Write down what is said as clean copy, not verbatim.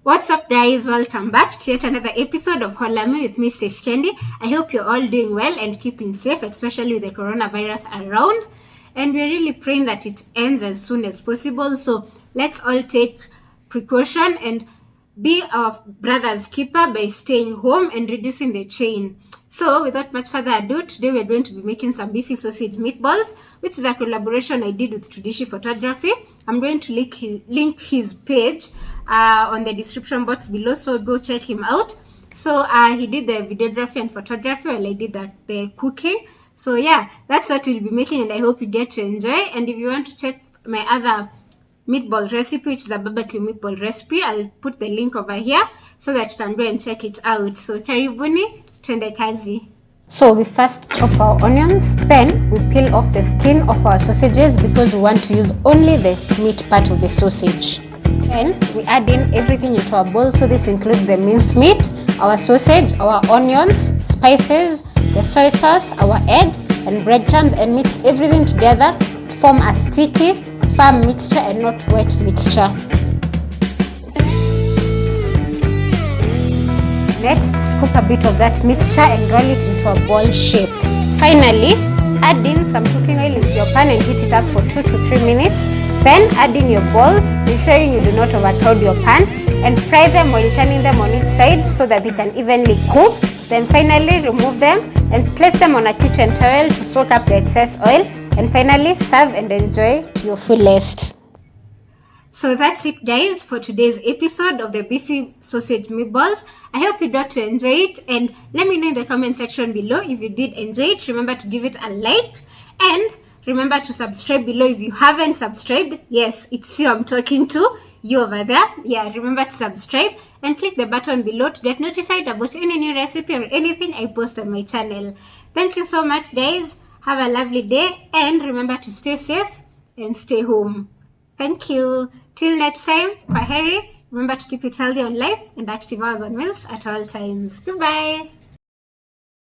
What's up guys, welcome back to yet another episode of Holahme with me, Stacey Candy. I hope you're all doing well and keeping safe, especially with the coronavirus around. And we're really praying that it ends as soon as possible. So let's all take precaution and be our brother's keeper by staying home and reducing the chain. So without much further ado, today we're going to be making some beefy sausage meatballs, which is a collaboration I did with Tudishi Photography. I'm going to link his page on the description box below, so go check him out. So he did the videography and photography while I did the cooking. So yeah, that's what we'll be making, and I hope you get to enjoy. And if you want to check my other meatball recipe, which is a barbecue meatball recipe, I'll put the link over here so that you can go and check it out. So karibuni, twende kazi. So we first chop our onions, then we peel off the skin of our sausages because we want to use only the meat part of the sausage. Then we add in everything into our bowl. So this includes the minced meat, our sausage, our onions, spices, the soy sauce, our egg and breadcrumbs, and mix everything together to form a sticky, firm mixture and not wet mixture. Next, scoop a bit of that mixture and roll it into a ball shape. Finally, add in some cooking oil into your pan and heat it up for 2 to 3 minutes. Then add in your balls, ensuring you do not overcrowd your pan, and fry them while turning them on each side so that they can evenly cook. Then finally remove them and place them on a kitchen towel to soak up the excess oil, and finally serve and enjoy to your fullest. So that's it guys for today's episode of the beefy sausage meatballs. I hope you got to enjoy it, and let me know in the comment section below if you did enjoy it. Remember to give it a like, and remember to subscribe below if you haven't subscribed. Yes, it's you I'm talking to, you over there. Yeah, remember to subscribe and click the button below to get notified about any new recipe or anything I post on my channel. Thank you so much guys. Have a lovely day, and remember to stay safe and stay home. Thank you. Till next time, kwaheri. Remember to keep it healthy on life and active hours on meals at all times. Goodbye.